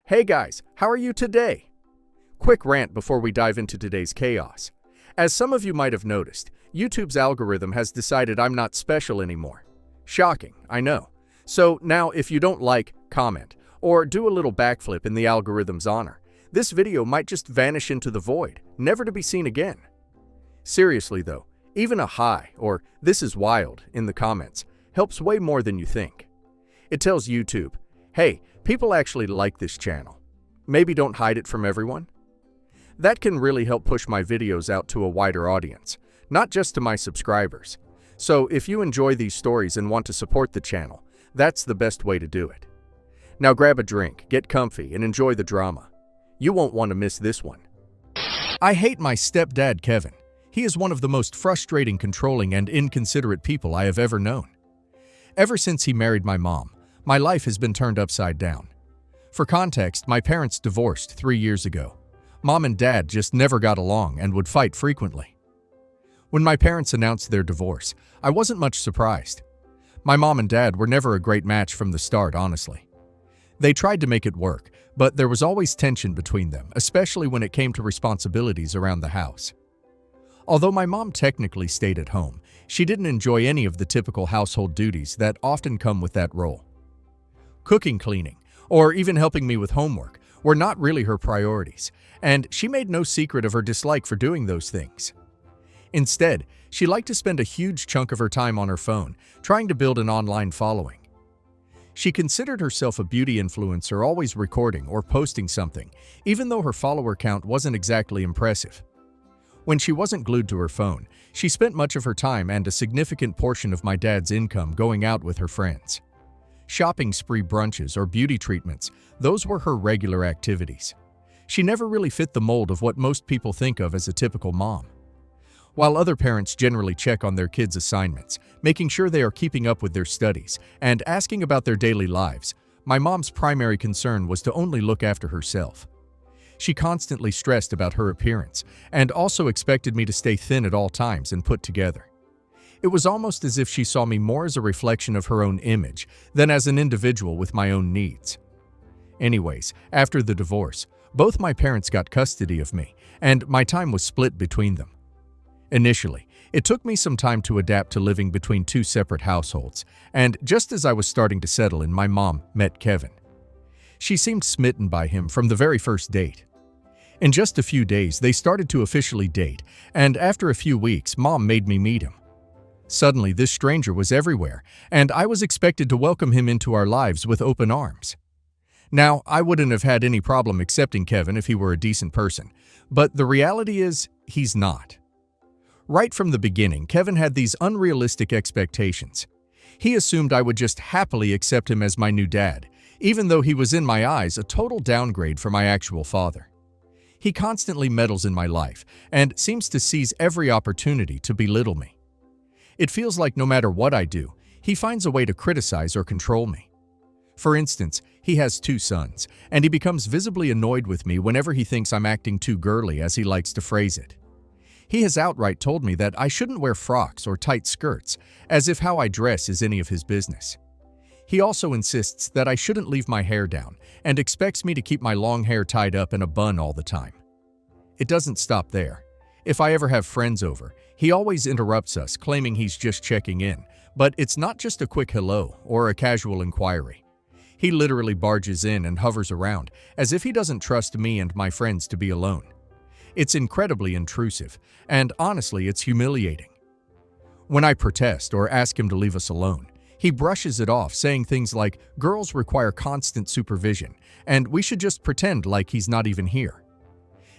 Hey guys, how are you today? Quick rant before we dive into today's chaos. As some of you might have noticed, YouTube's algorithm has decided I'm not special anymore. Shocking, I know. So now if you don't like, comment, or do a little backflip in the algorithm's honor, this video might just vanish into the void, never to be seen again. Seriously though, even a hi or "this is wild" in the comments helps way more than you think. It tells YouTube, hey, people actually like this channel. Maybe don't hide it from everyone. That can really help push my videos out to a wider audience, not just to my subscribers. So if you enjoy these stories and want to support the channel, that's the best way to do it. Now grab a drink, get comfy, and enjoy the drama. You won't want to miss this one. I hate my stepdad, Kevin. He is one of the most frustrating, controlling, and inconsiderate people I have ever known. Ever since he married my mom, my life has been turned upside down. For context, my parents divorced 3 years ago. Mom and Dad just never got along and would fight frequently. When my parents announced their divorce, I wasn't much surprised. My mom and Dad were never a great match from the start, honestly. They tried to make it work, but there was always tension between them, especially when it came to responsibilities around the house. Although my mom technically stayed at home, she didn't enjoy any of the typical household duties that often come with that role. Cooking, cleaning, or even helping me with homework were not really her priorities, and she made no secret of her dislike for doing those things. Instead, she liked to spend a huge chunk of her time on her phone, trying to build an online following. She considered herself a beauty influencer, always recording or posting something, even though her follower count wasn't exactly impressive. When she wasn't glued to her phone, she spent much of her time and a significant portion of my dad's income going out with her friends. Shopping spree, brunches, or beauty treatments, those were her regular activities. She never really fit the mold of what most people think of as a typical mom. While other parents generally check on their kids' assignments, making sure they are keeping up with their studies, and asking about their daily lives, my mom's primary concern was to only look after herself. She constantly stressed about her appearance, and also expected me to stay thin at all times and put together. It was almost as if she saw me more as a reflection of her own image than as an individual with my own needs. Anyways, after the divorce, both my parents got custody of me, and my time was split between them. Initially, it took me some time to adapt to living between two separate households, and just as I was starting to settle in, my mom met Kevin. She seemed smitten by him from the very first date. In just a few days, they started to officially date, and after a few weeks, Mom made me meet him. Suddenly, this stranger was everywhere, and I was expected to welcome him into our lives with open arms. Now, I wouldn't have had any problem accepting Kevin if he were a decent person, but the reality is, he's not. Right from the beginning, Kevin had these unrealistic expectations. He assumed I would just happily accept him as my new dad, even though he was in my eyes a total downgrade for my actual father. He constantly meddles in my life and seems to seize every opportunity to belittle me. It feels like no matter what I do, he finds a way to criticize or control me. For instance, he has 2 sons, and he becomes visibly annoyed with me whenever he thinks I'm acting too girly, as he likes to phrase it. He has outright told me that I shouldn't wear frocks or tight skirts, as if how I dress is any of his business. He also insists that I shouldn't leave my hair down and expects me to keep my long hair tied up in a bun all the time. It doesn't stop there. If I ever have friends over, he always interrupts us, claiming he's just checking in, but it's not just a quick hello or a casual inquiry. He literally barges in and hovers around, as if he doesn't trust me and my friends to be alone. It's incredibly intrusive, and honestly, it's humiliating. When I protest or ask him to leave us alone, he brushes it off, saying things like, girls require constant supervision, and we should just pretend like he's not even here.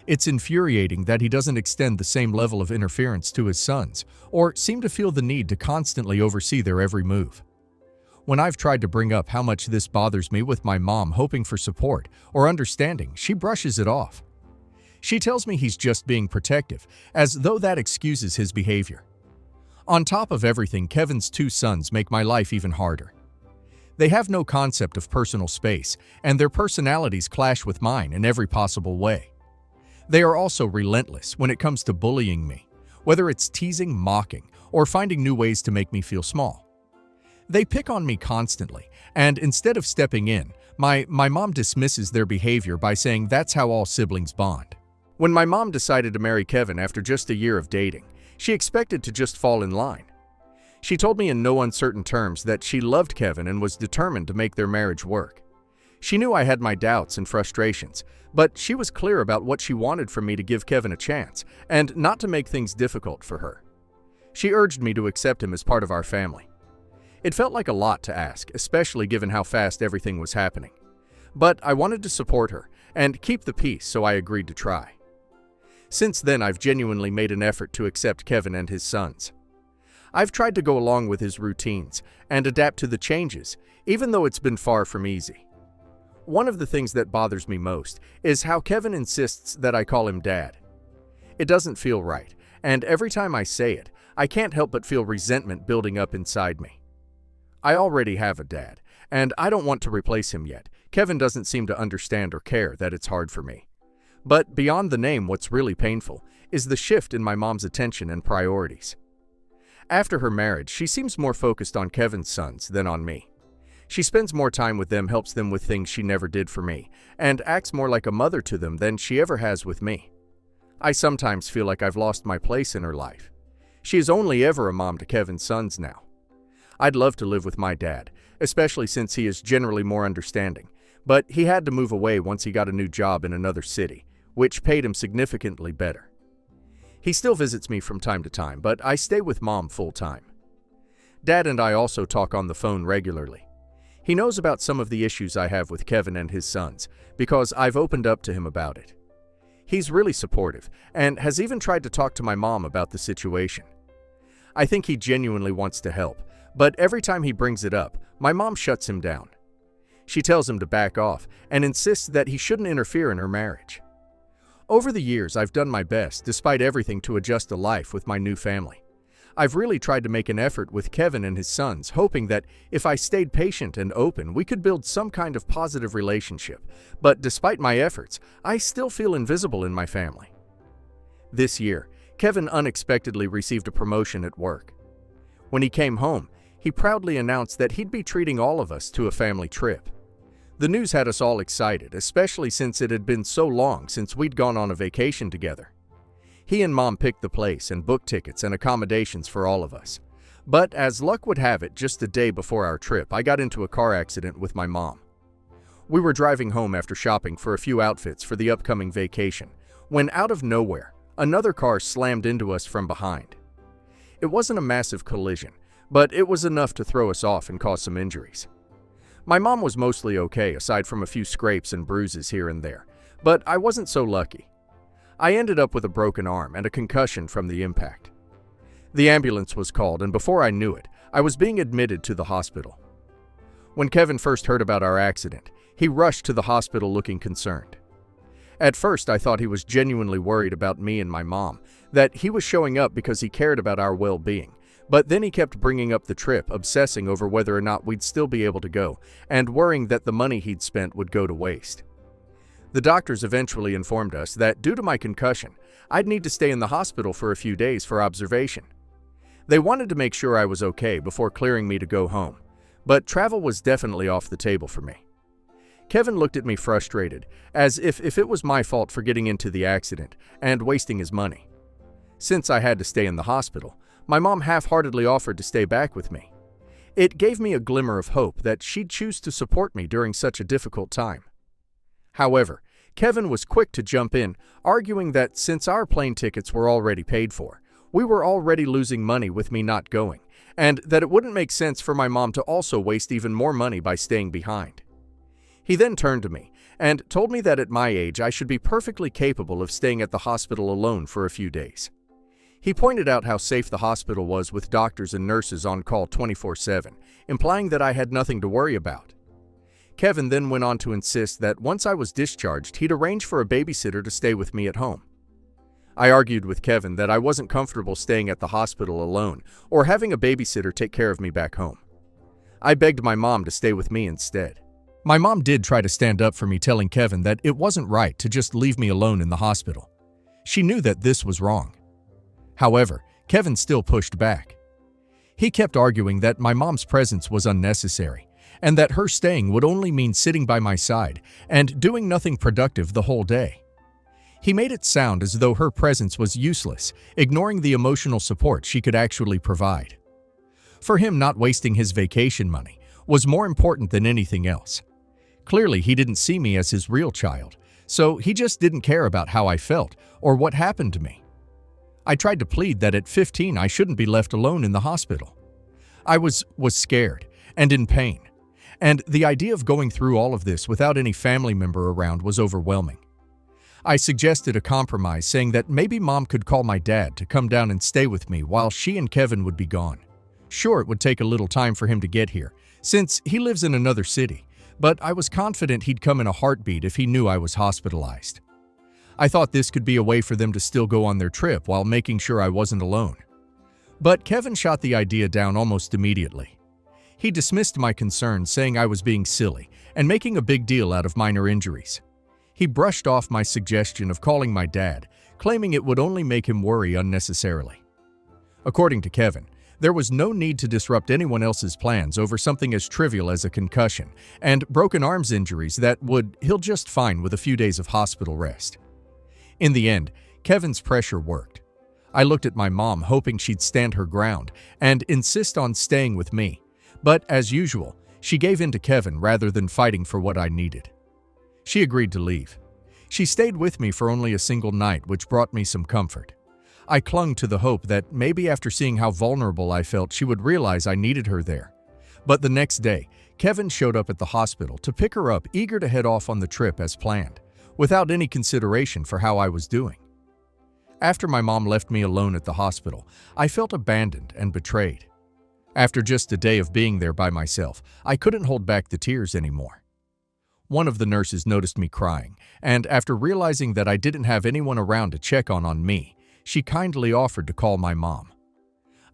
It's infuriating that he doesn't extend the same level of interference to his sons, or seem to feel the need to constantly oversee their every move. When I've tried to bring up how much this bothers me with my mom, hoping for support or understanding, she brushes it off. She tells me he's just being protective, as though that excuses his behavior. On top of everything, Kevin's 2 sons make my life even harder. They have no concept of personal space, and their personalities clash with mine in every possible way. They are also relentless when it comes to bullying me, whether it's teasing, mocking, or finding new ways to make me feel small. They pick on me constantly, and instead of stepping in, My mom dismisses their behavior by saying that's how all siblings bond. When my mom decided to marry Kevin after just a year of dating, she expected to just fall in line. She told me in no uncertain terms that she loved Kevin and was determined to make their marriage work. She knew I had my doubts and frustrations, but she was clear about what she wanted from me to give Kevin a chance and not to make things difficult for her. She urged me to accept him as part of our family. It felt like a lot to ask, especially given how fast everything was happening. But I wanted to support her and keep the peace, so I agreed to try. Since then, I've genuinely made an effort to accept Kevin and his sons. I've tried to go along with his routines and adapt to the changes, even though it's been far from easy. One of the things that bothers me most is how Kevin insists that I call him Dad. It doesn't feel right, and every time I say it, I can't help but feel resentment building up inside me. I already have a dad, and I don't want to replace him yet. Kevin doesn't seem to understand or care that it's hard for me. But beyond the name, what's really painful is the shift in my mom's attention and priorities. After her marriage, she seems more focused on Kevin's sons than on me. She spends more time with them, helps them with things she never did for me, and acts more like a mother to them than she ever has with me. I sometimes feel like I've lost my place in her life. She is only ever a mom to Kevin's sons now. I'd love to live with my dad, especially since he is generally more understanding, but he had to move away once he got a new job in another city, which paid him significantly better. He still visits me from time to time, but I stay with Mom full-time. Dad and I also talk on the phone regularly. He knows about some of the issues I have with Kevin and his sons, because I've opened up to him about it. He's really supportive, and has even tried to talk to my mom about the situation. I think he genuinely wants to help, but every time he brings it up, my mom shuts him down. She tells him to back off and insists that he shouldn't interfere in her marriage. Over the years, I've done my best, despite everything, to adjust to life with my new family. I've really tried to make an effort with Kevin and his sons, hoping that if I stayed patient and open, we could build some kind of positive relationship. But despite my efforts, I still feel invisible in my family. This year, Kevin unexpectedly received a promotion at work. When he came home, he proudly announced that he'd be treating all of us to a family trip. The news had us all excited, especially since it had been so long since we'd gone on a vacation together. He and Mom picked the place and booked tickets and accommodations for all of us. But as luck would have it, just a day before our trip, I got into a car accident with my mom. We were driving home after shopping for a few outfits for the upcoming vacation, when out of nowhere, another car slammed into us from behind. It wasn't a massive collision, but it was enough to throw us off and cause some injuries. My mom was mostly okay, aside from a few scrapes and bruises here and there, but I wasn't so lucky. I ended up with a broken arm and a concussion from the impact. The ambulance was called, and before I knew it, I was being admitted to the hospital. When Kevin first heard about our accident, he rushed to the hospital looking concerned. At first, I thought he was genuinely worried about me and my mom, that he was showing up because he cared about our well-being. But then he kept bringing up the trip, obsessing over whether or not we'd still be able to go, and worrying that the money he'd spent would go to waste. The doctors eventually informed us that due to my concussion, I'd need to stay in the hospital for a few days for observation. They wanted to make sure I was okay before clearing me to go home, but travel was definitely off the table for me. Kevin looked at me frustrated, as if it was my fault for getting into the accident and wasting his money. Since I had to stay in the hospital, my mom half-heartedly offered to stay back with me. It gave me a glimmer of hope that she'd choose to support me during such a difficult time. However, Kevin was quick to jump in, arguing that since our plane tickets were already paid for, we were already losing money with me not going, and that it wouldn't make sense for my mom to also waste even more money by staying behind. He then turned to me and told me that at my age I should be perfectly capable of staying at the hospital alone for a few days. He pointed out how safe the hospital was with doctors and nurses on call 24/7, implying that I had nothing to worry about. Kevin then went on to insist that once I was discharged, he'd arrange for a babysitter to stay with me at home. I argued with Kevin that I wasn't comfortable staying at the hospital alone or having a babysitter take care of me back home. I begged my mom to stay with me instead. My mom did try to stand up for me, telling Kevin that it wasn't right to just leave me alone in the hospital. She knew that this was wrong. However, Kevin still pushed back. He kept arguing that my mom's presence was unnecessary, and that her staying would only mean sitting by my side and doing nothing productive the whole day. He made it sound as though her presence was useless, ignoring the emotional support she could actually provide. For him, not wasting his vacation money was more important than anything else. Clearly, he didn't see me as his real child, so he just didn't care about how I felt or what happened to me. I tried to plead that at 15 I shouldn't be left alone in the hospital. I was scared and in pain, and the idea of going through all of this without any family member around was overwhelming. I suggested a compromise, saying that maybe Mom could call my dad to come down and stay with me while she and Kevin would be gone. Sure, it would take a little time for him to get here, since he lives in another city, but I was confident he'd come in a heartbeat if he knew I was hospitalized. I thought this could be a way for them to still go on their trip while making sure I wasn't alone. But Kevin shot the idea down almost immediately. He dismissed my concerns, saying I was being silly and making a big deal out of minor injuries. He brushed off my suggestion of calling my dad, claiming it would only make him worry unnecessarily. According to Kevin, there was no need to disrupt anyone else's plans over something as trivial as a concussion and broken arms injuries that would heal just fine with a few days of hospital rest. In the end, Kevin's pressure worked. I looked at my mom, hoping she'd stand her ground and insist on staying with me, but as usual, she gave in to Kevin rather than fighting for what I needed. She agreed to leave. She stayed with me for only a single night, which brought me some comfort. I clung to the hope that maybe after seeing how vulnerable I felt, she would realize I needed her there. But the next day, Kevin showed up at the hospital to pick her up, eager to head off on the trip as planned, without any consideration for how I was doing. After my mom left me alone at the hospital, I felt abandoned and betrayed. After just a day of being there by myself, I couldn't hold back the tears anymore. One of the nurses noticed me crying, and after realizing that I didn't have anyone around to check on me, she kindly offered to call my mom.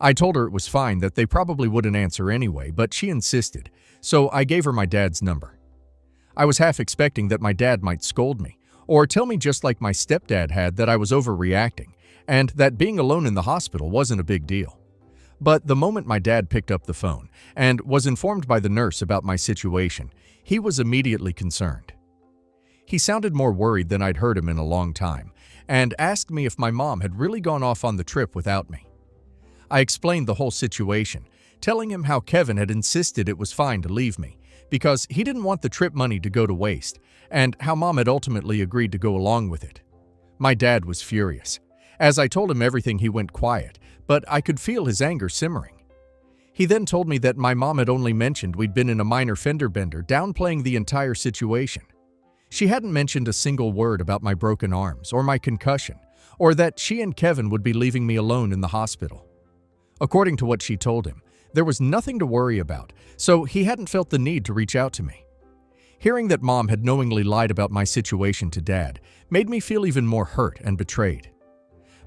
I told her it was fine, that they probably wouldn't answer anyway, but she insisted, so I gave her my dad's number. I was half expecting that my dad might scold me, or tell me just like my stepdad had that I was overreacting, and that being alone in the hospital wasn't a big deal. But the moment my dad picked up the phone and was informed by the nurse about my situation, he was immediately concerned. He sounded more worried than I'd heard him in a long time, and asked me if my mom had really gone off on the trip without me. I explained the whole situation, telling him how Kevin had insisted it was fine to leave me, because he didn't want the trip money to go to waste, and how Mom had ultimately agreed to go along with it. My dad was furious. As I told him everything, he went quiet, but I could feel his anger simmering. He then told me that my mom had only mentioned we'd been in a minor fender bender, downplaying the entire situation. She hadn't mentioned a single word about my broken arms or my concussion, or that she and Kevin would be leaving me alone in the hospital. According to what she told him, there was nothing to worry about, so he hadn't felt the need to reach out to me. Hearing that Mom had knowingly lied about my situation to Dad made me feel even more hurt and betrayed.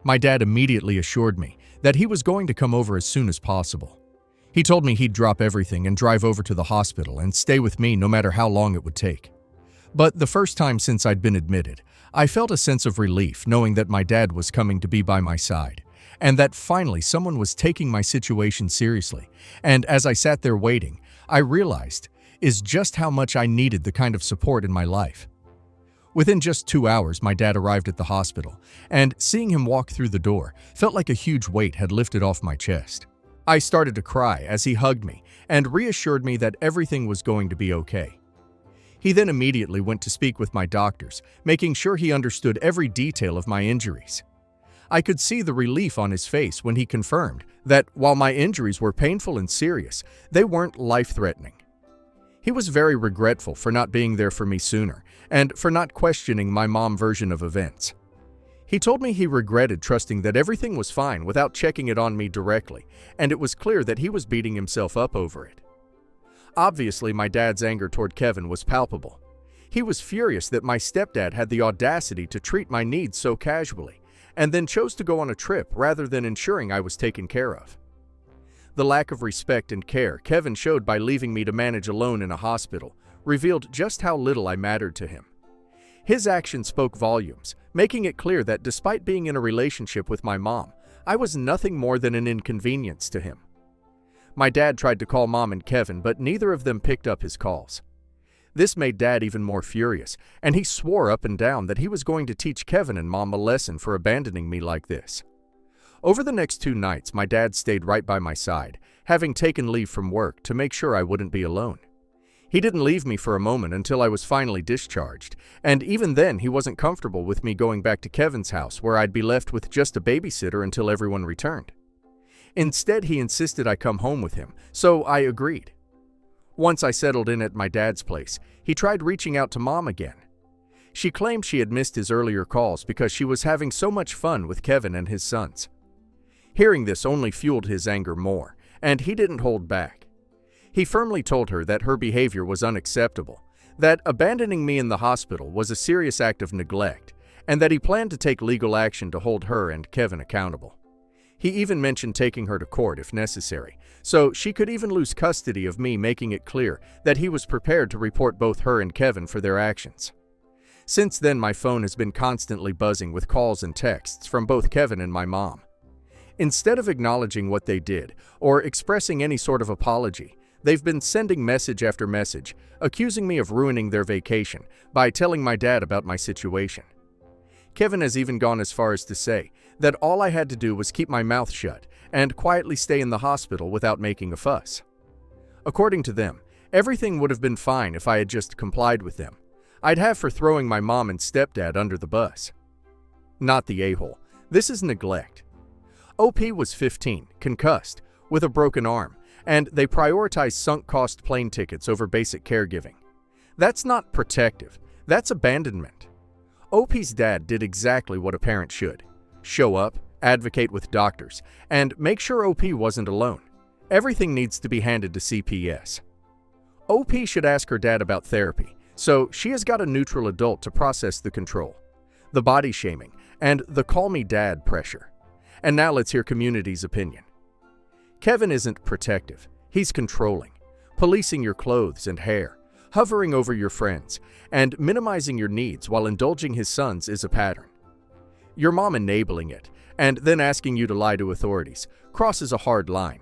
My dad immediately assured me that he was going to come over as soon as possible. He told me he'd drop everything and drive over to the hospital and stay with me no matter how long it would take. But the first time since I'd been admitted, I felt a sense of relief knowing that my dad was coming to be by my side, and that finally someone was taking my situation seriously. And as I sat there waiting, I realized just how much I needed the kind of support in my life. Within just 2 hours, my dad arrived at the hospital, and seeing him walk through the door felt like a huge weight had lifted off my chest. I started to cry as he hugged me and reassured me that everything was going to be okay. He then immediately went to speak with my doctors, making sure he understood every detail of my injuries. I could see the relief on his face when he confirmed that while my injuries were painful and serious, they weren't life-threatening. He was very regretful for not being there for me sooner and for not questioning my mom's version of events. He told me he regretted trusting that everything was fine without checking it on me directly, and it was clear that he was beating himself up over it. Obviously, my dad's anger toward Kevin was palpable. He was furious that my stepdad had the audacity to treat my needs so casually, and then chose to go on a trip rather than ensuring I was taken care of. The lack of respect and care Kevin showed by leaving me to manage alone in a hospital revealed just how little I mattered to him. His actions spoke volumes, making it clear that despite being in a relationship with my mom, I was nothing more than an inconvenience to him. My dad tried to call Mom and Kevin, but neither of them picked up his calls. This made Dad even more furious, and he swore up and down that he was going to teach Kevin and Mom a lesson for abandoning me like this. Over the next 2 nights, my dad stayed right by my side, having taken leave from work to make sure I wouldn't be alone. He didn't leave me for a moment until I was finally discharged, and even then he wasn't comfortable with me going back to Kevin's house where I'd be left with just a babysitter until everyone returned. Instead, he insisted I come home with him, so I agreed. Once I settled in at my dad's place, he tried reaching out to Mom again. She claimed she had missed his earlier calls because she was having so much fun with Kevin and his sons. Hearing this only fueled his anger more, and he didn't hold back. He firmly told her that her behavior was unacceptable, that abandoning me in the hospital was a serious act of neglect, and that he planned to take legal action to hold her and Kevin accountable. He even mentioned taking her to court if necessary, so she could even lose custody of me, making it clear that he was prepared to report both her and Kevin for their actions. Since then, my phone has been constantly buzzing with calls and texts from both Kevin and my mom. Instead of acknowledging what they did or expressing any sort of apology, they've been sending message after message, accusing me of ruining their vacation by telling my dad about my situation. Kevin has even gone as far as to say that all I had to do was keep my mouth shut and quietly stay in the hospital without making a fuss. According to them, everything would have been fine if I had just complied with them. I'd have for throwing my mom and stepdad under the bus. Not the a-hole. This is neglect. OP was 15, concussed, with a broken arm, and they prioritized sunk-cost plane tickets over basic caregiving. That's not protective. That's abandonment. OP's dad did exactly what a parent should: show up, advocate with doctors, and make sure OP wasn't alone. Everything needs to be handed to CPS. OP should ask her dad about therapy, so she has got a neutral adult to process the control, the body shaming, and the call me dad pressure. And now let's hear community's opinion. Kevin isn't protective. He's controlling, policing your clothes and hair, hovering over your friends, and minimizing your needs while indulging his sons is a pattern. Your mom enabling it, and then asking you to lie to authorities, crosses a hard line.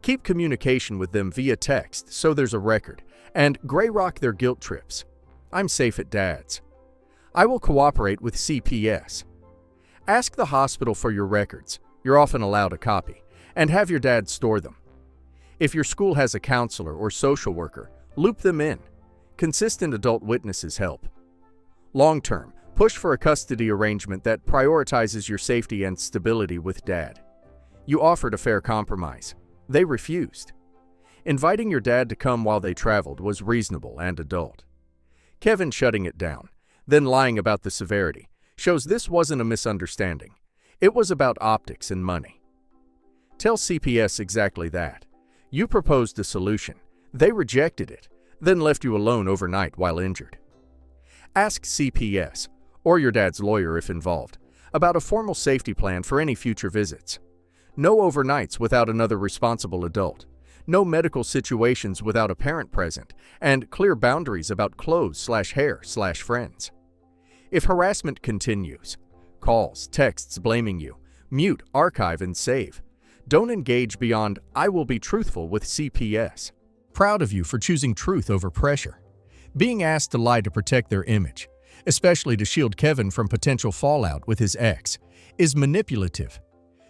Keep communication with them via text so there's a record, and gray rock their guilt trips. I'm safe at Dad's. I will cooperate with CPS. Ask the hospital for your records, you're often allowed a copy, and have your dad store them. If your school has a counselor or social worker, loop them in. Consistent adult witnesses help. Long-term, push for a custody arrangement that prioritizes your safety and stability with Dad. You offered a fair compromise. They refused. Inviting your dad to come while they traveled was reasonable and adult. Kevin shutting it down, then lying about the severity, shows this wasn't a misunderstanding. It was about optics and money. Tell CPS exactly that. You proposed a solution. They rejected it, then left you alone overnight while injured. Ask CPS, or your dad's lawyer if involved, about a formal safety plan for any future visits. No overnights without another responsible adult. No medical situations without a parent present, and clear boundaries about clothes/hair/friends. If harassment continues, calls, texts blaming you, mute, archive, and save. Don't engage beyond "I will be truthful" with CPS. Proud of you for choosing truth over pressure. Being asked to lie to protect their image, especially to shield Kevin from potential fallout with his ex, is manipulative.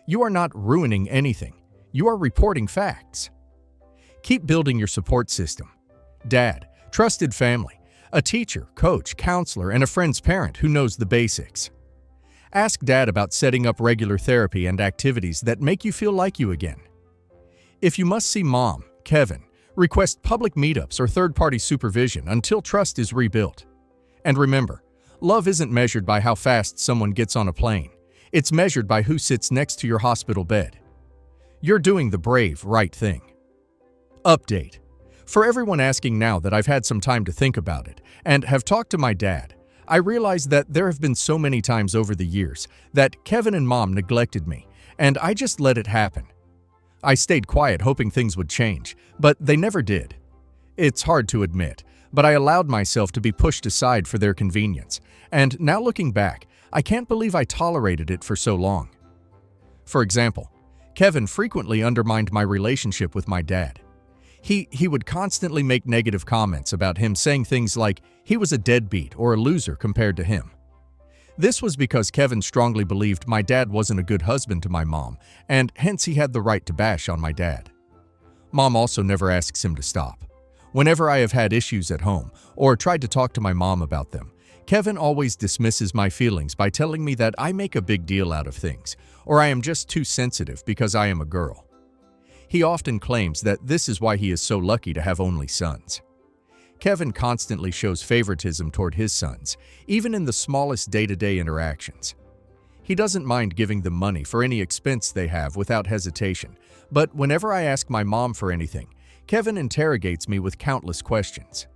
You are not ruining anything. You are reporting facts. Keep building your support system. Dad, trusted family, a teacher, coach, counselor, and a friend's parent who knows the basics. Ask Dad about setting up regular therapy and activities that make you feel like you again. If you must see Mom, Kevin, request public meetups or third-party supervision until trust is rebuilt. And remember, love isn't measured by how fast someone gets on a plane. It's measured by who sits next to your hospital bed. You're doing the brave, right thing. Update. For everyone asking now that I've had some time to think about it and have talked to my dad, I realize that there have been so many times over the years that Kevin and Mom neglected me, and I just let it happen. I stayed quiet hoping things would change, but they never did. It's hard to admit, but I allowed myself to be pushed aside for their convenience, and now looking back, I can't believe I tolerated it for so long. For example, Kevin frequently undermined my relationship with my dad. He would constantly make negative comments about him, saying things like he was a deadbeat or a loser compared to him. This was because Kevin strongly believed my dad wasn't a good husband to my mom, and hence he had the right to bash on my dad. Mom also never asks him to stop. Whenever I have had issues at home or tried to talk to my mom about them, Kevin always dismisses my feelings by telling me that I make a big deal out of things, or I am just too sensitive because I am a girl. He often claims that this is why he is so lucky to have only sons. Kevin constantly shows favoritism toward his sons, even in the smallest day-to-day interactions. He doesn't mind giving them money for any expense they have without hesitation, but whenever I ask my mom for anything, Kevin interrogates me with countless questions.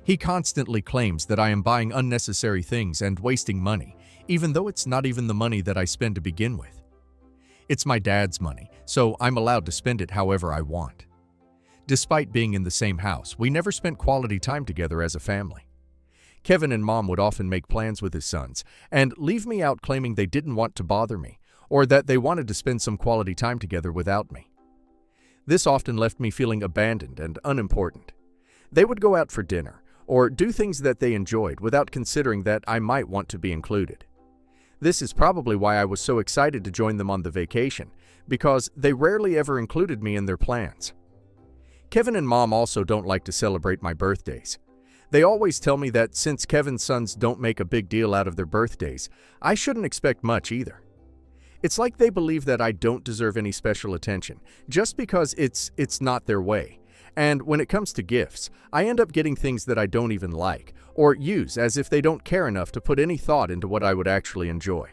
He constantly claims that I am buying unnecessary things and wasting money, even though it's not even the money that I spend to begin with. It's my dad's money, so I'm allowed to spend it however I want. Despite being in the same house, we never spent quality time together as a family. Kevin and Mom would often make plans with his sons and leave me out, claiming they didn't want to bother me or that they wanted to spend some quality time together without me. This often left me feeling abandoned and unimportant. They would go out for dinner or do things that they enjoyed without considering that I might want to be included. This is probably why I was so excited to join them on the vacation, because they rarely ever included me in their plans. Kevin and Mom also don't like to celebrate my birthdays. They always tell me that since Kevin's sons don't make a big deal out of their birthdays, I shouldn't expect much either. It's like they believe that I don't deserve any special attention, just because it's not their way. And when it comes to gifts, I end up getting things that I don't even like, or use, as if they don't care enough to put any thought into what I would actually enjoy.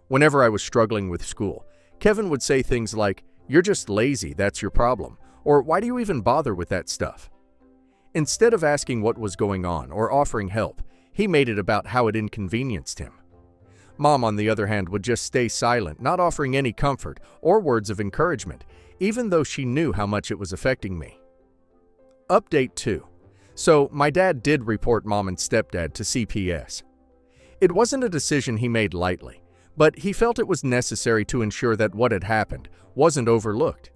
Whenever I was struggling with school, Kevin would say things like, "You're just lazy, that's your problem," or "Why do you even bother with that stuff?" Instead of asking what was going on or offering help, he made it about how it inconvenienced him. Mom, on the other hand, would just stay silent, not offering any comfort or words of encouragement, even though she knew how much it was affecting me. Update 2. So, my dad did report Mom and stepdad to CPS. It wasn't a decision he made lightly, but he felt it was necessary to ensure that what had happened wasn't overlooked.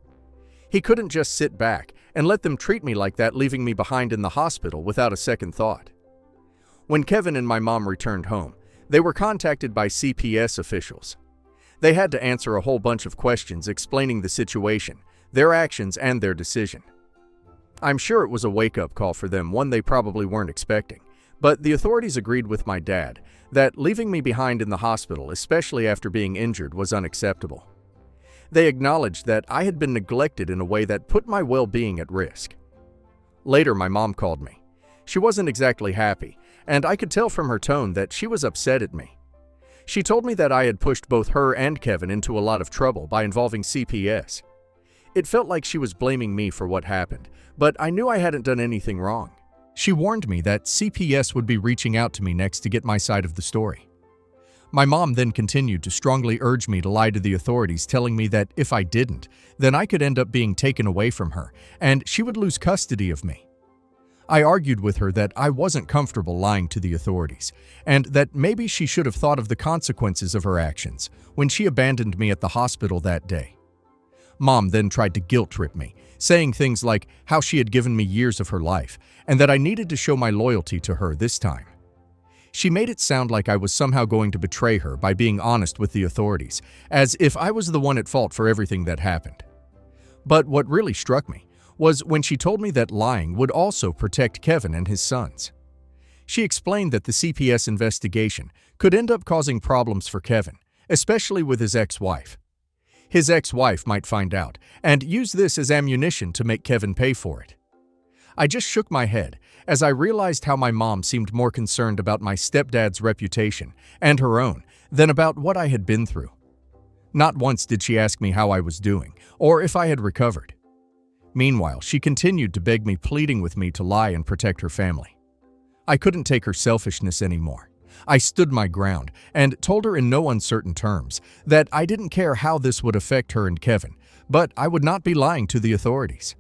He couldn't just sit back and let them treat me like that, leaving me behind in the hospital without a second thought. When Kevin and my mom returned home, they were contacted by CPS officials. They had to answer a whole bunch of questions explaining the situation, their actions, and their decision. I'm sure it was a wake-up call for them, one they probably weren't expecting, but the authorities agreed with my dad that leaving me behind in the hospital, especially after being injured, was unacceptable. They acknowledged that I had been neglected in a way that put my well-being at risk. Later, my mom called me. She wasn't exactly happy, and I could tell from her tone that she was upset at me. She told me that I had pushed both her and Kevin into a lot of trouble by involving CPS. It felt like she was blaming me for what happened, but I knew I hadn't done anything wrong. She warned me that CPS would be reaching out to me next to get my side of the story. My mom then continued to strongly urge me to lie to the authorities, telling me that if I didn't, then I could end up being taken away from her, and she would lose custody of me. I argued with her that I wasn't comfortable lying to the authorities, and that maybe she should have thought of the consequences of her actions when she abandoned me at the hospital that day. Mom then tried to guilt-trip me, saying things like how she had given me years of her life, and that I needed to show my loyalty to her this time. She made it sound like I was somehow going to betray her by being honest with the authorities, as if I was the one at fault for everything that happened. But what really struck me was when she told me that lying would also protect Kevin and his sons. She explained that the CPS investigation could end up causing problems for Kevin, especially with his ex-wife. His ex-wife might find out and use this as ammunition to make Kevin pay for it. I just shook my head as I realized how my mom seemed more concerned about my stepdad's reputation and her own than about what I had been through. Not once did she ask me how I was doing or if I had recovered. Meanwhile, she continued to beg me, pleading with me to lie and protect her family. I couldn't take her selfishness anymore. I stood my ground and told her in no uncertain terms that I didn't care how this would affect her and Kevin, but I would not be lying to the authorities.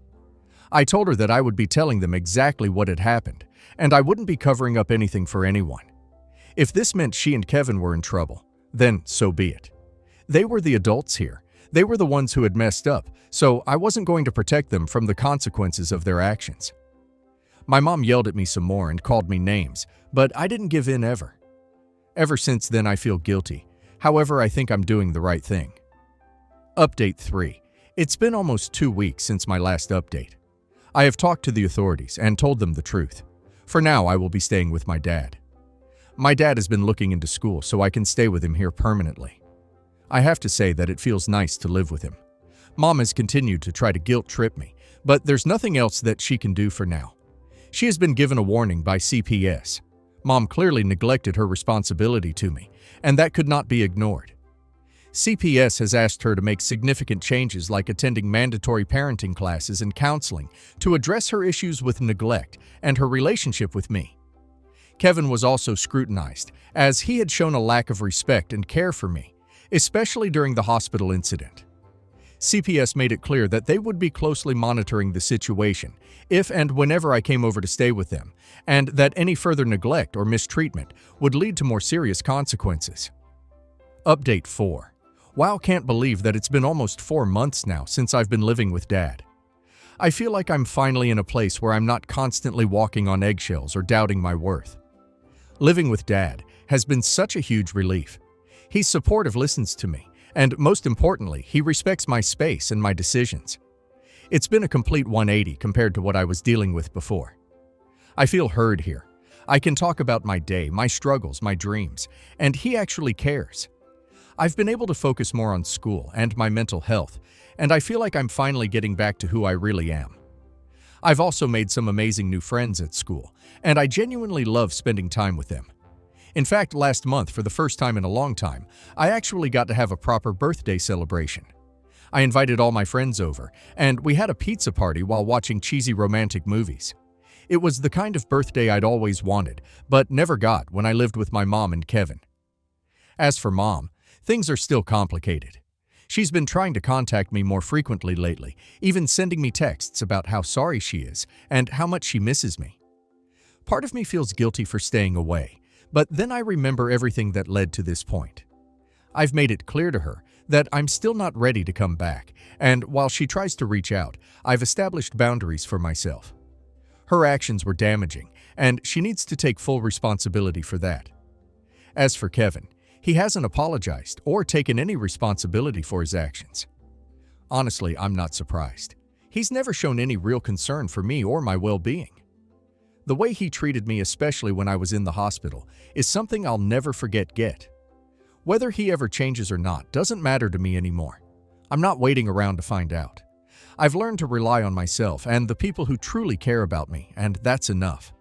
I told her that I would be telling them exactly what had happened, and I wouldn't be covering up anything for anyone. If this meant she and Kevin were in trouble, then so be it. They were the adults here. They were the ones who had messed up, so I wasn't going to protect them from the consequences of their actions. My mom yelled at me some more and called me names, but I didn't give in ever. Ever since then, I feel guilty. However, I think I'm doing the right thing. Update 3. It's been almost 2 weeks since my last update. I have talked to the authorities and told them the truth. For now, I will be staying with my dad. My dad has been looking into school, so I can stay with him here permanently. I have to say that it feels nice to live with him. Mom has continued to try to guilt trip me, but there's nothing else that she can do for now. She has been given a warning by CPS. Mom clearly neglected her responsibility to me, and that could not be ignored. CPS has asked her to make significant changes like attending mandatory parenting classes and counseling to address her issues with neglect and her relationship with me. Kevin was also scrutinized, as he had shown a lack of respect and care for me, especially during the hospital incident. CPS made it clear that they would be closely monitoring the situation if and whenever I came over to stay with them, and that any further neglect or mistreatment would lead to more serious consequences. Update 4. Wow, can't believe that it's been almost 4 months now since I've been living with Dad. I feel like I'm finally in a place where I'm not constantly walking on eggshells or doubting my worth. Living with Dad has been such a huge relief. He's supportive, listens to me, and most importantly, he respects my space and my decisions. It's been a complete 180 compared to what I was dealing with before. I feel heard here. I can talk about my day, my struggles, my dreams, and he actually cares. I've been able to focus more on school and my mental health, and I feel like I'm finally getting back to who I really am. I've also made some amazing new friends at school, and I genuinely love spending time with them. In fact, last month, for the first time in a long time, I actually got to have a proper birthday celebration. I invited all my friends over, and we had a pizza party while watching cheesy romantic movies. It was the kind of birthday I'd always wanted, but never got when I lived with my mom and Kevin. As for Mom, things are still complicated. She's been trying to contact me more frequently lately, even sending me texts about how sorry she is and how much she misses me. Part of me feels guilty for staying away, but then I remember everything that led to this point. I've made it clear to her that I'm still not ready to come back, and while she tries to reach out, I've established boundaries for myself. Her actions were damaging, and she needs to take full responsibility for that. As for Kevin, he hasn't apologized or taken any responsibility for his actions. Honestly, I'm not surprised. He's never shown any real concern for me or my well-being. The way he treated me, especially when I was in the hospital, is something I'll never forget. Whether he ever changes or not doesn't matter to me anymore. I'm not waiting around to find out. I've learned to rely on myself and the people who truly care about me, and that's enough.